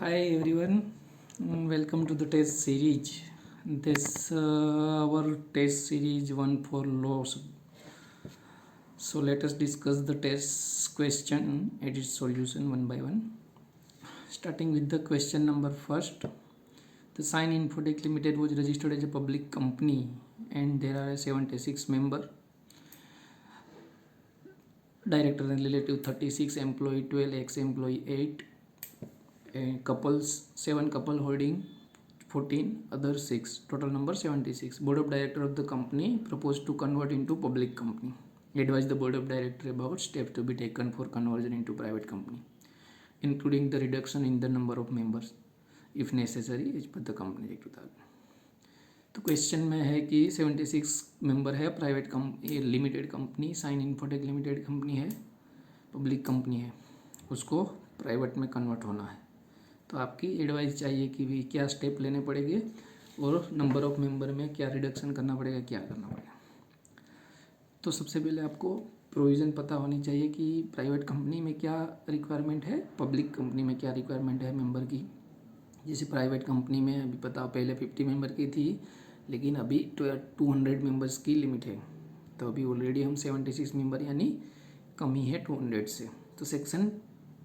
Hi everyone, welcome to the test series. This our test series one for laws. So let us discuss the test question and its solution one by one. Starting with the question number first. The Sign Infotech Limited was registered as a public company and there are 76 member, director and relative 36, employee 12, ex-employee 8, couples 7 couple holding 14, other 6, total number 76. Board of director of the company proposed to convert into public company. Advise the board of director about steps to be taken for conversion into private company, including the reduction in the number of members if necessary as per the company act 2000. तो question में है कि 76 member है, private limited company, Sign Infotech limited company है, public company है, उसको private में convert होना है। तो आपकी एडवाइस चाहिए कि भी क्या स्टेप लेने पड़ेंगे और नंबर ऑफ मेंबर में क्या रिडक्शन करना पड़ेगा, क्या करना पड़ेगा। तो सबसे पहले आपको प्रोविज़न पता होनी चाहिए कि प्राइवेट कंपनी में क्या रिक्वायरमेंट है, पब्लिक कंपनी में क्या रिक्वायरमेंट है मेंबर की। जैसे प्राइवेट कंपनी में अभी पता पहले 50 मेंबर की थी, लेकिन अभी 200 मेंबर्स की लिमिट है। तो अभी ऑलरेडी हम 76 मेंबर यानी कमी है 200 से। तो सेक्शन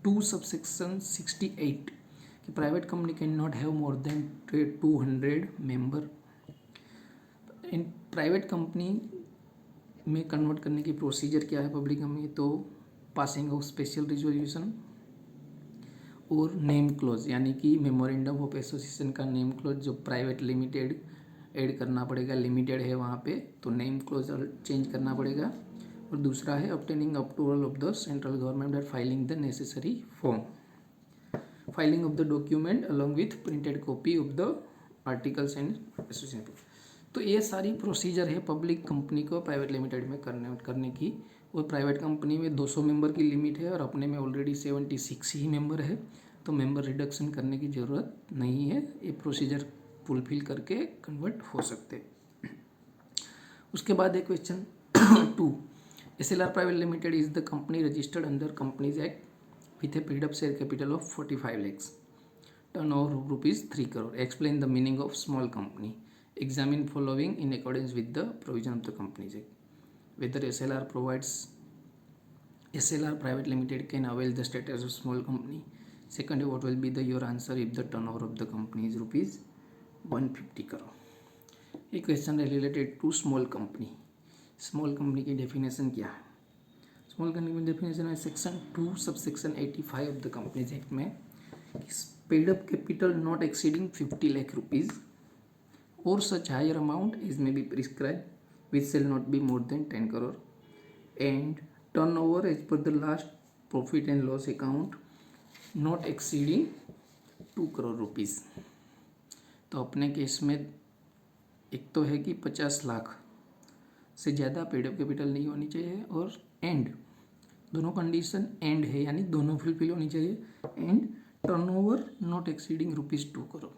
2 सबसेक्शन 68 कि private company can not have more than 200 member. In private company में कन्वर्ट करने की प्रोसीजर क्या है पब्लिक कंपनी, तो पासिंग ऑफ स्पेशल रिजोल्यूशन और नेम क्लोज यानी कि मेमोरेंडम ऑफ एसोसिएशन का नेम क्लोज जो प्राइवेट लिमिटेड ऐड करना पड़ेगा, लिमिटेड है वहाँ पे तो नेम क्लोज चेंज करना पड़ेगा। और दूसरा है obtaining approval of the central government and filing the necessary form, filing of the document along with printed copy of the articles and association. तो ये सारी प्रोसीजर है पब्लिक कंपनी को प्राइवेट लिमिटेड में करने की। और प्राइवेट कंपनी में 200 मेंबर की लिमिट है और अपने में ऑलरेडी 76 ही मेंबर है, तो मेंबर रिडक्शन करने की ज़रूरत नहीं है, ये प्रोसीजर फुलफिल करके कन्वर्ट हो सकते। उसके बाद है question 2। SLR private limited is the company registered under companies act with A paid up share capital of 45 lakhs, turnover of ₹3 crore. Explain the meaning of small company. Examine following in accordance with the provision of the Companies Act. Whether SLR Private Limited can avail the status of small company. Second, what will be your answer if the turnover of the company is ₹150 crore. ये question है related to small company. Small company की definition क्या है? Small company की definition है section 2 subsection 85 of the companies act में paid up capital not exceeding 50 lakh rupees or such higher amount as may be prescribed which shall not be more than 10 crore and turnover as per the last profit and loss account not exceeding 2 crore rupees। तो अपने case में एक तो है कि 50 लाख से ज़्यादा paid up capital नहीं होनी चाहिए और एंड दोनों कंडीशन एंड है यानी दोनों फुलफिल होनी चाहिए and turnover not exceeding ₹2 crore.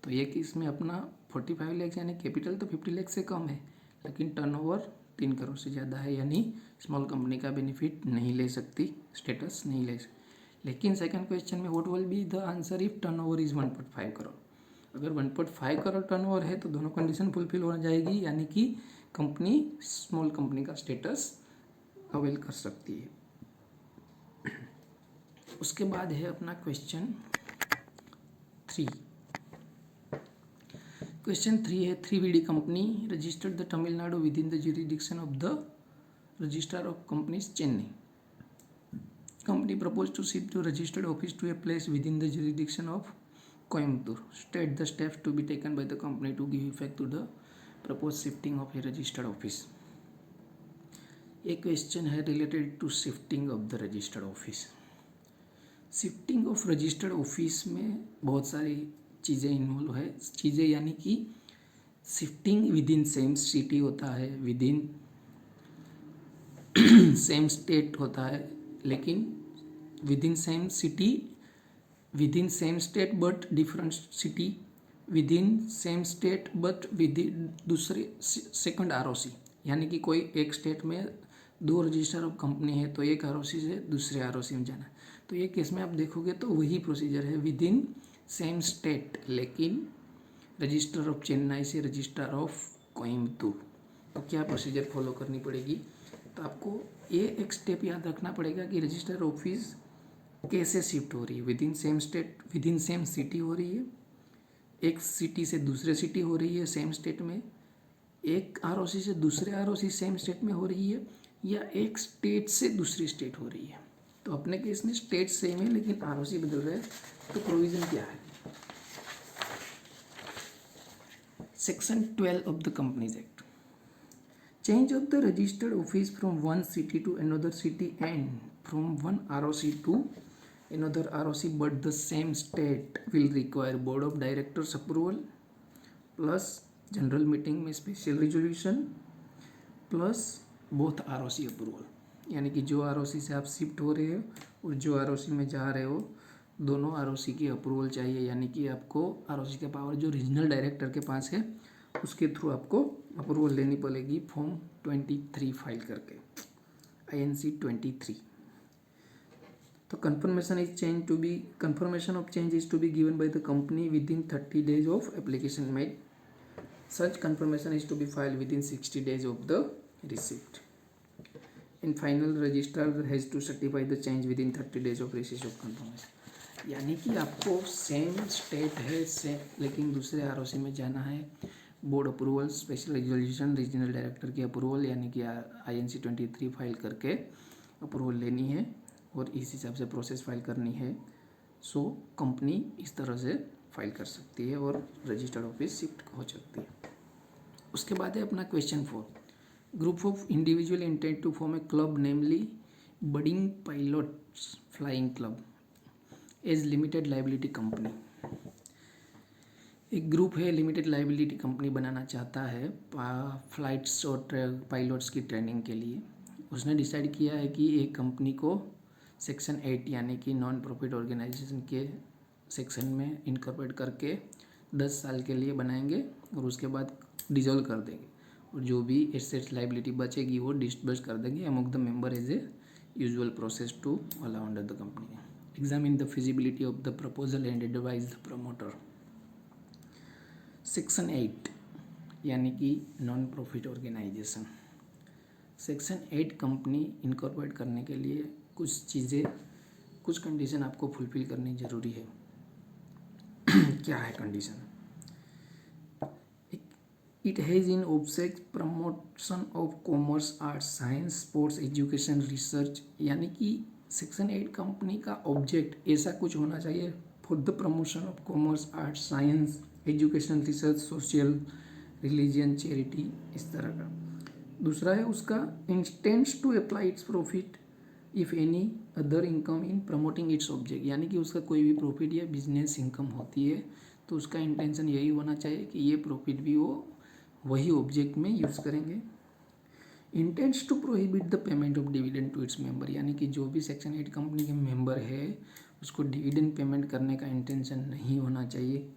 तो ये कि इसमें अपना 45 लाख यानी कैपिटल तो 50 लाख से कम है लेकिन टर्नओवर 3 करोड़ से ज़्यादा है, यानी स्मॉल कंपनी का बेनिफिट नहीं ले सकती, स्टेटस नहीं ले सकती। लेकिन सेकंड क्वेश्चन में what will be the answer if turnover is 1.5 crore. अगर 1.5 करोड़ टर्नओवर है तो दोनों कंडीशन फुलफिल हो जाएगी, यानी कि कंपनी स्मॉल कंपनी का स्टेटस अवेल कर सकती है। उसके बाद है अपना क्वेश्चन 3। क्वेश्चन 3 है 3VD company registered the Tamil Nadu with in the jurisdiction of the registrar of companies Chennai. Company propose to shift to registered office to a place with in the jurisdiction of Coimbatore. State the steps to be taken by the company to give effect to the propose shifting of A registered office. ये question है related to shifting of the registered office. Shifting of registered office में बहुत सारी चीज़ें involve है। चीज़ें यानी कि shifting with in same city होता है, विद इन सेम स्टेट होता है, लेकिन with in same city, with in same state but different city, with in same state but with दूसरे सेकंड ROC, यानी कि कोई एक स्टेट में 2 रजिस्टर ऑफ कंपनी है तो एक ROC से दूसरे ROC में जाना है। तो ये केस में आप देखोगे तो वही प्रोसीजर है विद इन सेम स्टेट, लेकिन रजिस्टर ऑफ चेन्नई से रजिस्टर ऑफ कोयम्बतूर। तो क्या प्रोसीजर फॉलो करनी पड़ेगी? तो आपको ये एक स्टेप याद रखना पड़ेगा कि रजिस्टर ऑफिस कैसे शिफ्ट हो रही है, with in same state, with in same city हो रही है, एक सिटी से दूसरे सिटी हो रही है सेम स्टेट में, एक आरओसी से दूसरे आरओसी सेम स्टेट में हो रही है, या एक स्टेट से दूसरी स्टेट हो रही है। तो अपने केस में स्टेट सेम है लेकिन आरओसी बदल रहा है। तो प्रोविजन क्या है? Section 12 of the companies act, change of the registered office from one city to another city and from one ROC to another ROC but the same state will require board of directors approval plus general meeting में special resolution plus both ROC approval। यानी कि जो ROC से आप shift हो रहे हो और जो ROC में जा रहे हो दोनों ROC की अप्रूवल चाहिए। यानी कि आपको ROC का पावर जो रीजनल डायरेक्टर के पास है उसके थ्रू आपको अप्रूवल लेनी पड़ेगी फॉर्म 23 फाइल करके, INC 23। तो confirmation of change is to be given by the company within 30 days of application made. Such confirmation is to be filed within 60 days of the receipt. In final, registrar has to certify the change within 30 days of receipt of confirmation। यानी कि आपको same state है same लेकिन दूसरे ROC में जाना है, board approval, special resolution, regional director की अप्रूवल यानी कि INC 23 फाइल करके अप्रूवल लेनी है और इस हिसाब से प्रोसेस फाइल करनी है। सो कंपनी इस तरह से फाइल कर सकती है और रजिस्टर्ड ऑफिस शिफ्ट हो सकती है। उसके बाद है अपना question 4, group of individual intent to form a club namely budding pilots flying club as limited liability company. एक ग्रुप है लिमिटेड लाइबिलिटी कंपनी बनाना चाहता है फ्लाइट्स और पायलट्स की ट्रेनिंग के लिए। उसने डिसाइड किया है कि एक कंपनी को सेक्शन 8 यानी कि नॉन प्रॉफिट ऑर्गेनाइजेशन के सेक्शन में इनकॉर्पोरेट करके 10 साल के लिए बनाएंगे और उसके बाद डिजोल्व कर देंगे और जो भी एसेट्स लाइबिलिटी बचेगी वो डिस्बर्स कर देंगे among the member as a usual process to allow under the company. Examine the feasibility of the proposal and advise the promoter. Section 8 यानी कि non profit organisation. Section 8 company incorporate करने के लिए कुछ चीज़ें, कुछ कंडीशन आपको फुलफिल करनी ज़रूरी है। क्या है condition? It has in object promotion of commerce, arts, science, sports, education, research. यानी कि सेक्शन 8 कंपनी का ऑब्जेक्ट ऐसा कुछ होना चाहिए for the promotion of commerce, arts, science, education, research, social, religion, charity, इस तरह का। दूसरा है उसका intents to apply its profit if any other income in promoting its object. यानी कि उसका कोई भी प्रॉफिट या बिजनेस इनकम होती है तो उसका इंटेंशन यही होना चाहिए कि ये प्रॉफिट भी वो वही ऑब्जेक्ट में यूज़ करेंगे। Intents to prohibit the payment of dividend to its member. यानी कि जो भी सेक्शन 8 कंपनी के मेंबर है उसको डिविडेंड पेमेंट करने का इंटेंशन नहीं होना चाहिए।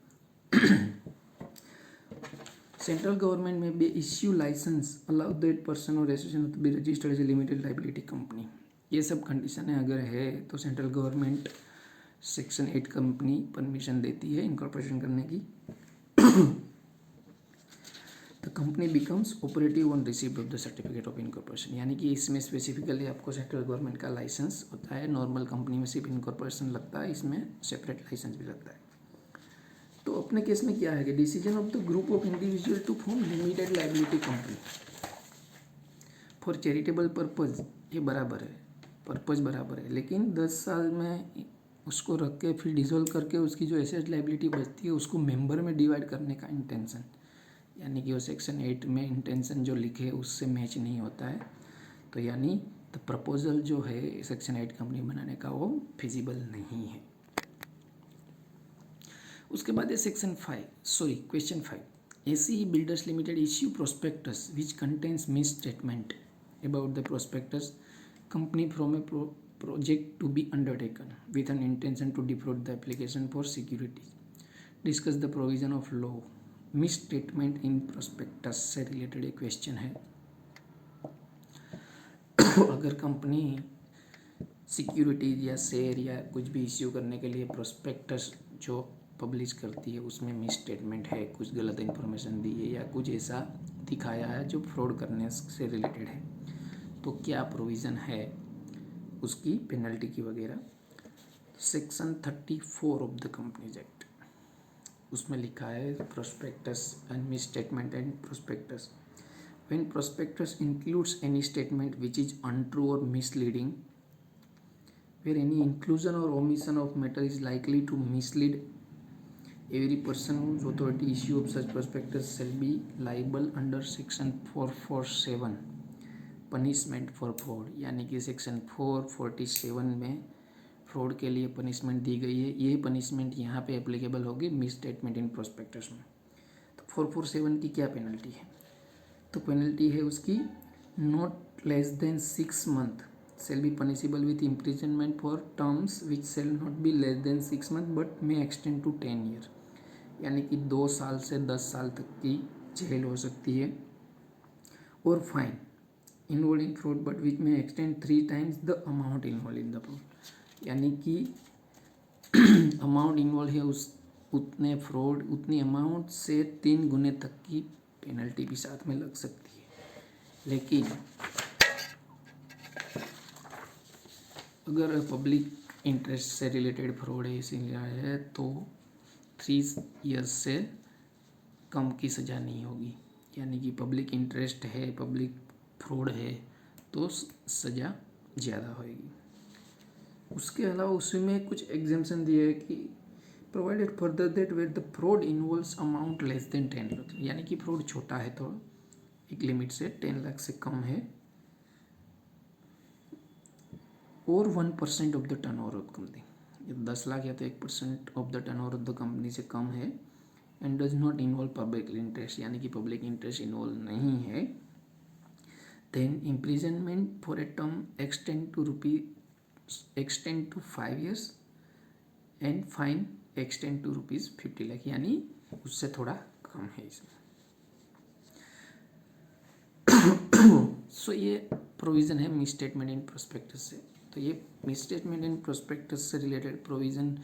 सेंट्रल गवर्नमेंट में be issue licence allow that person और association to be registered as a limited liability company. ये सब कंडीशन है अगर है तो central government section 8 company permission देती है इनकॉर्पोरेशन करने की। The company becomes operative on receipt of the certificate of incorporation. यानी कि इसमें स्पेसिफिकली आपको सेंट्रल गवर्नमेंट का लाइसेंस होता है। नॉर्मल कंपनी में सिर्फ इनकॉर्पोरेशन लगता है, इसमें सेपरेट लाइसेंस भी लगता है। तो अपने केस में क्या है कि decision of the group of individual to form limited liability company for charitable purpose, ये बराबर है, पर्पज बराबर है, लेकिन 10 साल में उसको रख के फिर डिसॉल्व करके उसकी जो एसेट लाइबिलिटी बचती है उसको मेंबर में डिवाइड करने का इंटेंशन, यानी कि वो सेक्शन 8 में इंटेंशन जो लिखे उससे मैच नहीं होता है। तो यानी द प्रपोजल जो है सेक्शन 8 कंपनी बनाने का वो फिजिबल नहीं है। उसके बाद है section 5, question 5, ACE builders limited issue prospectus which contains miss statement about the prospectus company from A project to be undertaken with an intention to defraud the application for security. Discuss the provision of law. Misstatement in prospectus से related एक question है। अगर company securities या share या कुछ भी issue करने के लिए प्रोस्पेक्टस जो पब्लिश करती है उसमें मिस स्टेटमेंट है, कुछ गलत इन्फॉर्मेशन दी है या कुछ ऐसा दिखाया है जो फ्रॉड करने से रिलेटेड है, तो क्या प्रोविज़न है उसकी पेनल्टी की वगैरह। Section 34 of the companies act, उसमें लिखा है prospectus and miss statement and prospectus. When prospectus includes any statement which is untrue और misleading, where any inclusion or omission of matter is likely to mislead, every person whose authority issue of such prospectus shall be liable under section 447 punishment for fraud, यानी कि section 447 में fraud के लिए punishment दी गई है। ये punishment यहाँ पे एप्लीकेबल होगी मिस स्टेटमेंट इन प्रोस्पेक्टस में। तो 447 की क्या पेनल्टी है, तो पेनल्टी है उसकी not less than 6 months shall be punishable with imprisonment for terms which shall not be less than 6 months but may extend to 10 years, यानी कि 2 साल से 10 साल तक की जेल हो सकती है, और fine involve in fraud but which में extend 3 times the amount involve in the fraud, यानी कि अमाउंट इन्वॉल्व है उस उतने फ्रॉड उतनी अमाउंट से 3 गुने तक की पेनल्टी भी साथ में लग सकती है। लेकिन अगर पब्लिक इंटरेस्ट से रिलेटेड फ्रॉड है इसीलिए है तो 3 years से कम की सज़ा नहीं होगी, यानी कि पब्लिक इंटरेस्ट है, पब्लिक फ्रॉड है तो सज़ा ज़्यादा होगी। उसके अलावा उसमें कुछ एग्जाम्पशन दिए है कि provided further that where the fraud involves amount less than 10 lakh, यानी कि फ्रॉड छोटा है तो एक लिमिट से 10 लाख से कम है और 1% of the turnover of company, 10 lakh या तो 1% of the turnover of the company से कम है, and does not involve public interest, यानी कि पब्लिक इंटरेस्ट इन्वॉल्व नहीं है, then imprisonment for a term extend to 5 years and fine extend to ₹50 lakh, यानी उससे थोड़ा कम है इसमें। सो ये प्रोविज़न है मिस स्टेटमेंट इन प्रोस्पेक्टस से। तो ये मिस स्टेटमेंट इन प्रोस्पेक्टस से रिलेटेड प्रोविज़न,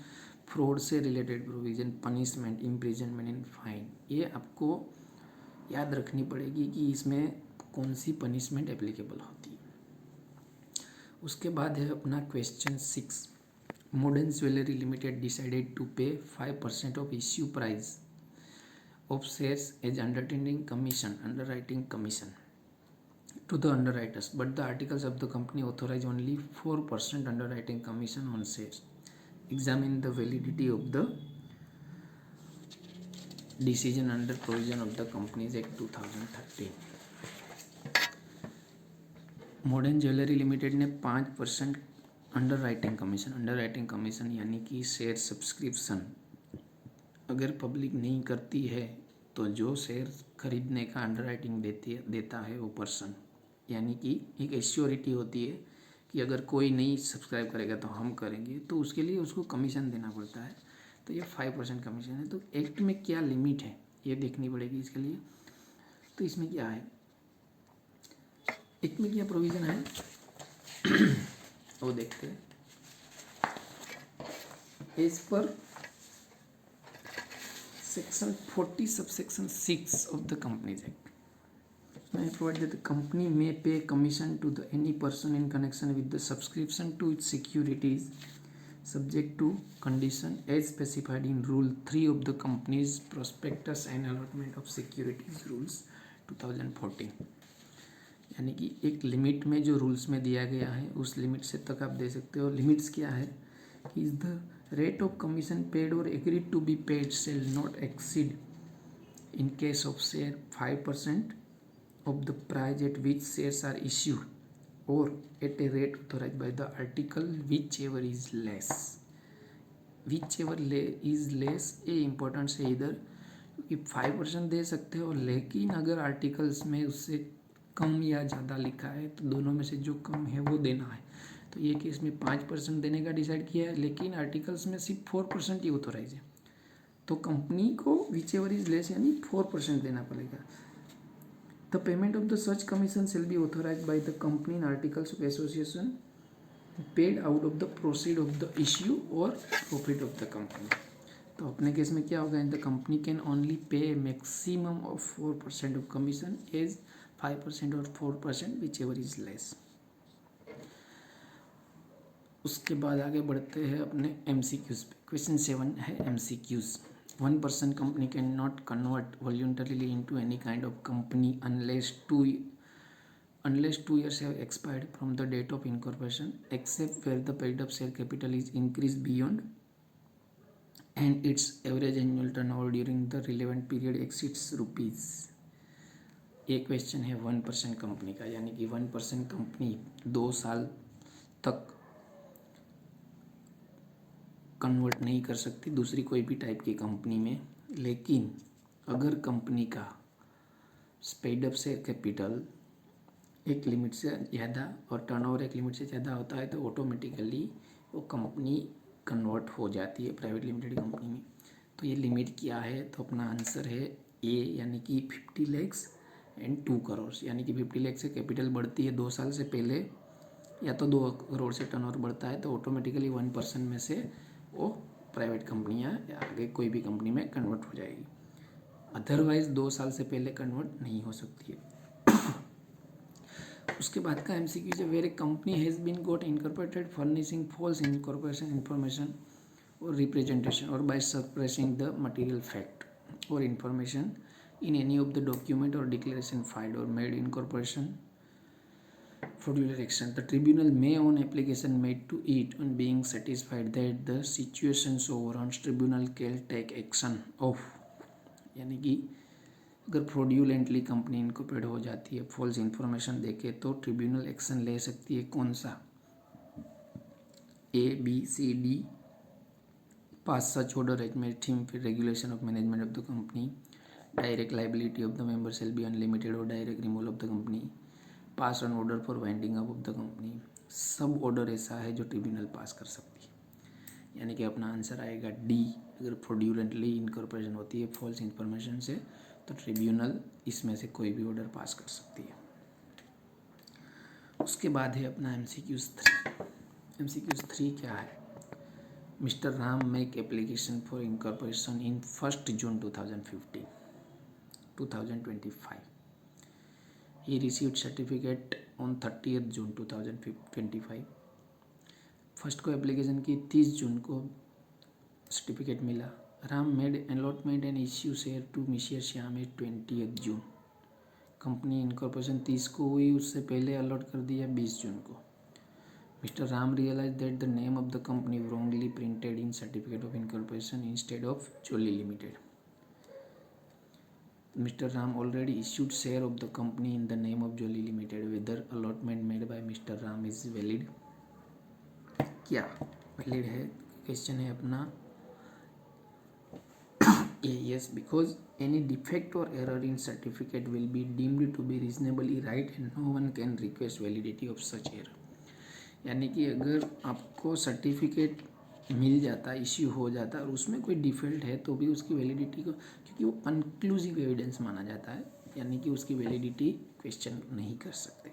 फ्रॉड से related provision, punishment, imprisonment and fine, ये आपको याद रखनी पड़ेगी कि इसमें कौन सी पनिशमेंट एप्लीकेबल होती है। उसके बाद है अपना question 6, modern jewellery limited decided to pay 5% of issue price of shares as undertaking commission, underwriting commission to the underwriters, but the articles of the company authorize only 4% underwriting commission on shares. Examine the validity of the decision under provision of the Companies Act 2013. Modern jewellery limited ने 5% underwriting commission यानी कि share subscription अगर public नहीं करती है तो जो share खरीदने का अंडरराइटिंग देता है वो पर्सन, यानी कि एक एश्योरिटी होती है कि अगर कोई नहीं सब्सक्राइब करेगा तो हम करेंगे, तो उसके लिए उसको कमीशन देना पड़ता है। तो ये 5% कमीशन है। तो एक्ट में क्या लिमिट है ये देखनी पड़ेगी इसके लिए। तो इसमें क्या है, एक्ट में क्या प्रोविज़न है वो देखते हैं। As per section 40 subsection 6 of the Companies Act, may provide that the company may pay commission to any person in connection with the subscription to its securities subject to condition as specified in Rule 3 of the Company's Prospectus and Allotment of Securities Rules 2014, यानी कि एक limit में जो rules में दिया गया है उस लिमिट से तक आप दे सकते हो। लिमिट्स क्या है कि is the rate of commission paid और agreed to be paid shall not exceed in case of share 5% of the price at which shares are issued or at a rate authorized by the article whichever is less ये important है इधर कि 5% दे सकते हो, लेकिन अगर articles में उससे कम या ज़्यादा लिखा है तो दोनों में से जो कम है वो देना है। तो ये केस में 5% देने का डिसाइड किया है, लेकिन आर्टिकल्स में सिर्फ 4% ही ऑथोराइज है, तो कंपनी को विचेवर इज लेस यानी 4% देना पड़ेगा। The payment of the such commission shall be authorized by the company in articles of association paid out of the proceed of the issue और प्रॉफिट ऑफ द कंपनी। तो अपने case में क्या होगा, the company can only pay maximum of 4% of commission as 5% और 4% which ever is less. उसके बाद आगे बढ़ते हैं अपने MCQs पे। क्वेश्चन 7 है MCQs। 1% company cannot convert voluntarily into any kind of company unless 2 years have expired from the date of incorporation, except where the paid up share capital is increased beyond and its average annual turnover during the relevant period exceeds rupees। ये question है 1% company का, यानी कि 1% company 2 साल तक convert नहीं कर सकती दूसरी कोई भी टाइप की कंपनी में। लेकिन अगर कंपनी का पेड अप शेयर कैपिटल एक लिमिट से ज़्यादा और टर्नओवर एक लिमिट से ज़्यादा होता है तो ऑटोमेटिकली वो कंपनी कन्वर्ट हो जाती है प्राइवेट लिमिटेड कंपनी में। तो ये लिमिट क्या है, तो अपना आंसर है ए, यानी कि 50 लाख एंड 2 करोड़। यानी कि 50 लाख से कैपिटल बढ़ती है 2 साल से पहले, या तो 2 करोड़ से टर्नओवर बढ़ता है, तो ऑटोमेटिकली 1% में से वो प्राइवेट कंपनियाँ या आगे कोई भी कंपनी में कन्वर्ट हो जाएगी। अदरवाइज 2 साल से पहले कन्वर्ट नहीं हो सकती है। उसके बाद का MCQ है, where a company has been got incorporated furnishing false incorporation information और रिप्रेजेंटेशन और by suppressing the material fact और information in any of the document और डिक्लेरेशन फाइल्ड और made incorporation fraudulent action, the tribunal may on application made to it on being satisfied that the situation so warrants tribunal can take action of। यानी कि अगर फ्रॉड्यूलेंटली company incorporate हो जाती है false information देके तो tribunal action ले सकती है। कौन सा, ABCD, pass such order as deem फिर regulation of management of the company, direct liability of the member shall be unlimited और direct removal of the company, pass on order for winding up of the company. सब order ऐसा है जो tribunal पास कर सकती है, यानी कि अपना आंसर आएगा D। अगर फ्रॉड्यूलेंटली इनकॉर्पोरेशन होती है फॉल्स इन्फॉर्मेशन से तो ट्रिब्यूनल इसमें से कोई भी ऑर्डर पास कर सकती है। उसके बाद है अपना MCQs 3। MCQs 3 क्या है, mister Ram make application for incorporation in 1 June 2025। He received certificate on 30th June 2025। First को एप्लीकेशन की 30 जून को सर्टिफिकेट मिला। Ram made allotment and issue share to mister Shyam at 20th June. Company incorporation 30 को हुई, उससे पहले अलॉट कर दिया 20 जून को। Mister Ram realise that the name of the company wrongly printed in certificate of incorporation instead of jolly limited. Mr. Ram already issued share of the company in the name of Jolly Limited. Whether allotment made by Mr. Ram is valid? क्या valid है, question है अपना yes, because any defect or error in certificate will be deemed to be reasonably right and no one can request validity of such error। यानी कि अगर आपको certificate मिल जाता, issue हो जाता और उसमें कोई डिफॉल्ट है तो भी उसकी वैलिडिटी को, क्योंकि वो कंक्लूसिव एविडेंस माना जाता है, यानी कि उसकी वैलिडिटी क्वेश्चन नहीं कर सकते।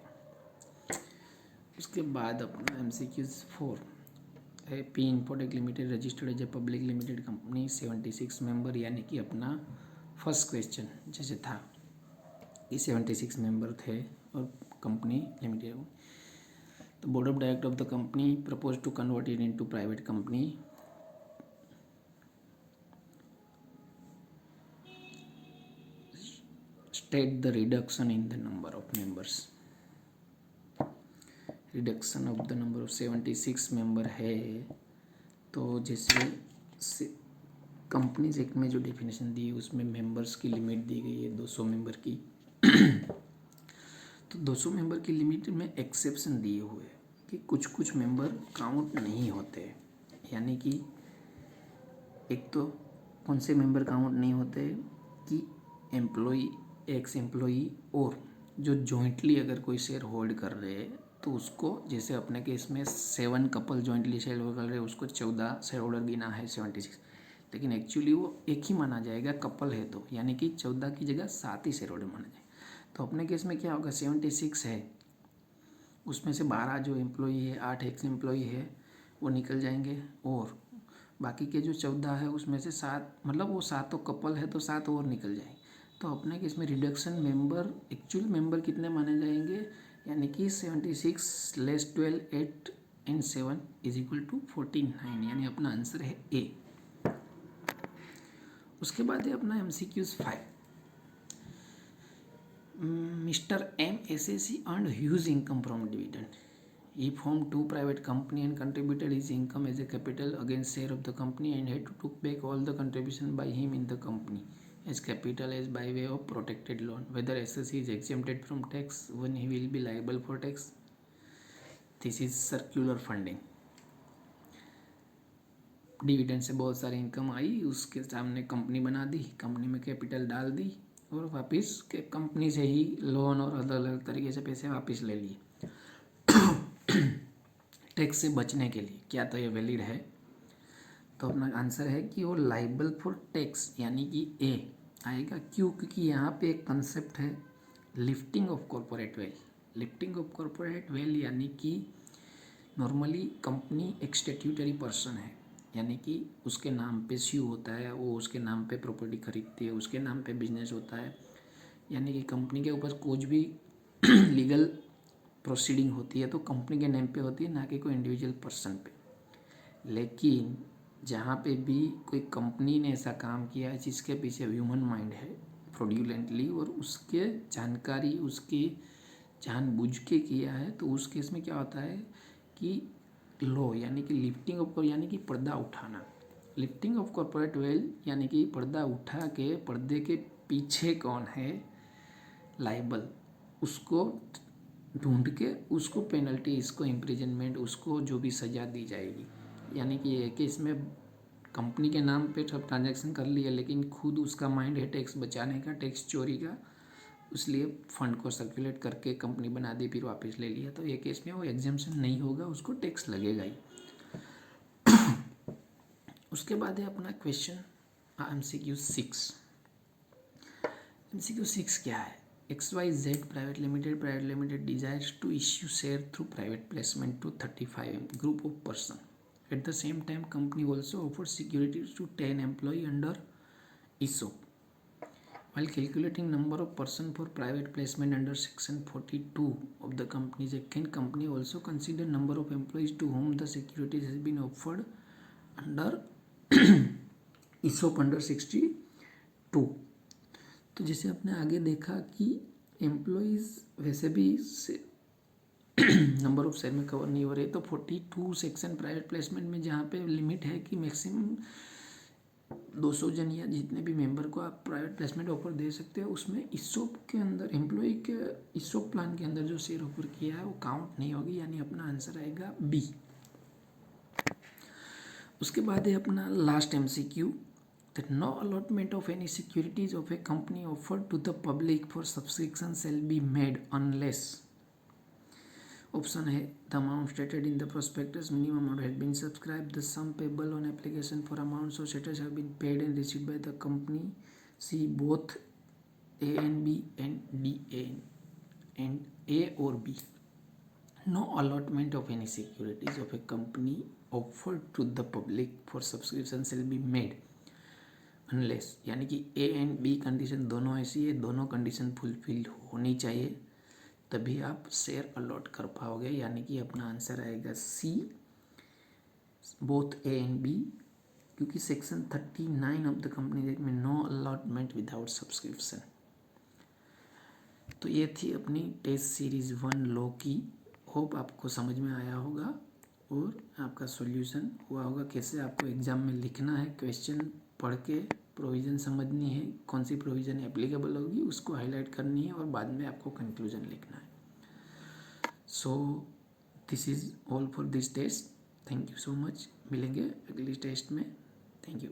उसके बाद अपना MCQs 4 है, P infotech limited registered as a public limited company 76 member, यानी कि अपना फर्स्ट क्वेश्चन जैसे था कि 76 मेंबर थे और company limited. The board of directors of the company proposed to convert it into private company। State the reduction in the number of members। reduction of the number of 76 member है, तो जैसे companies act में जो definition दी है उसमें members की limit दी गई है 200 मेंबर की। तो 200 मेंबर की लिमिट में एक्सेप्शन दिए हुए हैं कि कुछ कुछ मेंबर काउंट नहीं होते, यानी कि एक तो कौन से मेंबर काउंट नहीं होते कि एम्प्लॉई, एक्स एम्प्लॉई और जो जॉइंटली अगर कोई शेयर होल्ड कर रहे हैं तो उसको, जैसे अपने केस में 7 कपल जॉइंटली शेयर होल्ड कर रहे हैं उसको 14 शेयर होल्डर गिना है 76, लेकिन एक्चुअली वो एक ही माना जाएगा कपल है तो, यानी कि 14 की जगह 7 ही शेयर होल्डर माना जाएगा। तो अपने केस में क्या होगा, 76 है उसमें से 12 जो एम्प्लॉई है, 8 एक्स एम्प्लॉई है वो निकल जाएंगे, और बाकी के जो 14 है उसमें से 7, मतलब वो 7 तो कपल है तो 7 और निकल जाएंगे। तो अपने केस में रिडक्शन मेंबर, एक्चुअल मेंबर कितने माने जाएंगे, यानी कि 76 less 12 8 and 7 is equal to 49, यानी अपना आंसर है ए। उसके बाद है अपना MCQs 5। Mr. M SSC earned huge income from dividend. He formed 2 private company and contributed his income as a capital against share of the company and had to took back all the contribution by him in the company as capital as by way of protected loan. Whether SSC is exempted from tax when he will be liable for tax. This is circular funding. Dividend से बहुत सारी income आई, उसके सामने company बना दी, company में capital डाल दी और वापस कंपनी से ही लोन और अलग अलग तरीके से पैसे वापस ले लिए टैक्स से बचने के लिए। क्या तो ये वैलिड है? तो अपना आंसर है कि वो लाइबल फॉर टैक्स, यानी कि ए आएगा। क्यों? क्योंकि यहाँ पे एक कंसेप्ट है lifting of corporate veil. Lifting of corporate veil यानी कि नॉर्मली कंपनी एक स्टैट्यूटरी पर्सन है, यानी कि उसके नाम पे सी होता है, वो उसके नाम पे प्रॉपर्टी खरीदती है, उसके नाम पे बिजनेस होता है, यानी कि कंपनी के ऊपर कुछ भी लीगल प्रोसीडिंग होती है तो कंपनी के नेम पे होती है, ना कि कोई इंडिविजुअल पर्सन पे। लेकिन जहाँ पे भी कोई कंपनी ने ऐसा काम किया है जिसके पीछे ह्यूमन माइंड है फ्रॉड्यूलेंटली, और उसके जानकारी उसके जानबूझ के किया है, तो उस केस में क्या होता है कि लो, यानी कि लिफ्टिंग ऑफ, यानी कि पर्दा उठाना। लिफ्टिंग ऑफ कॉर्पोरेट वेल यानी कि पर्दा उठा के पर्दे के पीछे कौन है लाइबल, उसको ढूंढ के उसको पेनल्टी, इसको इम्प्रिजनमेंट, उसको जो भी सज़ा दी जाएगी। यानी कि ये कि इसमें कंपनी के नाम पे सब ट्रांजैक्शन कर लिया, लेकिन खुद उसका माइंड है टैक्स बचाने का, टैक्स चोरी का, इसलिए फंड को सर्कुलेट करके कंपनी बना दी फिर वापस ले लिया। तो ये केस में वो एग्जाम्पशन नहीं होगा, उसको टैक्स लगेगा ही। उसके बाद है अपना क्वेश्चन MCQ 6। MCQ 6 क्या है? XYZ private limited desires to issue share through private placement to 35 group of person. At the same time company also offer securities to 10 employee under ESOP. While calculating number of person for private placement under section 42 of the Companies Act, can company also consider number of employees to whom the securities has been offered under ESOP under 62? तो जैसे आपने आगे देखा कि employees वैसे भी number of share में cover नहीं हो रहे, तो 42 सेक्शन प्राइवेट प्लेसमेंट में जहाँ पे लिमिट है कि मैक्सिमम 200 जन या जितने भी मेंबर को आप प्राइवेट प्लेसमेंट ऑफर दे सकते हो, उसमें ESOP के अंदर एम्प्लॉय के ESOP प्लान के अंदर जो शेयर ऑफर किया है वो काउंट नहीं होगी, यानी अपना आंसर आएगा बी। उसके बाद है अपना last MCQ, that no allotment of any securities of a company offered to the public for subscription shall be made unless, option है the amount stated in the prospectus minimum amount had been subscribe, the sum payable on application for amount so status have been paid and received by the company, C both A and B and D and A or B. No allotment of any securities of a company offered to the public for subscription shall be made unless, यानी कि A and B condition दोनों ऐसी है, दोनों condition fulfil होनी चाहिए तभी आप शेयर अलॉट कर पाओगे, यानी कि अपना आंसर आएगा सी बोथ A and B, क्योंकि section 39 of the company act में नो अलॉटमेंट विदाउट सब्सक्रिप्शन। तो ये थी अपनी टेस्ट सीरीज़ 1 लॉ की। होप आपको समझ में आया होगा और आपका सॉल्यूशन हुआ होगा। कैसे आपको एग्ज़ाम में लिखना है, क्वेश्चन पढ़ के प्रोविज़न समझनी है, कौन सी प्रोविज़न एप्लीकेबल होगी उसको हाईलाइट करनी है और बाद में आपको कंक्लूजन लिखना है। So this is all for this test. Thank you so much. मिलेंगे अगली टेस्ट में। Thank you.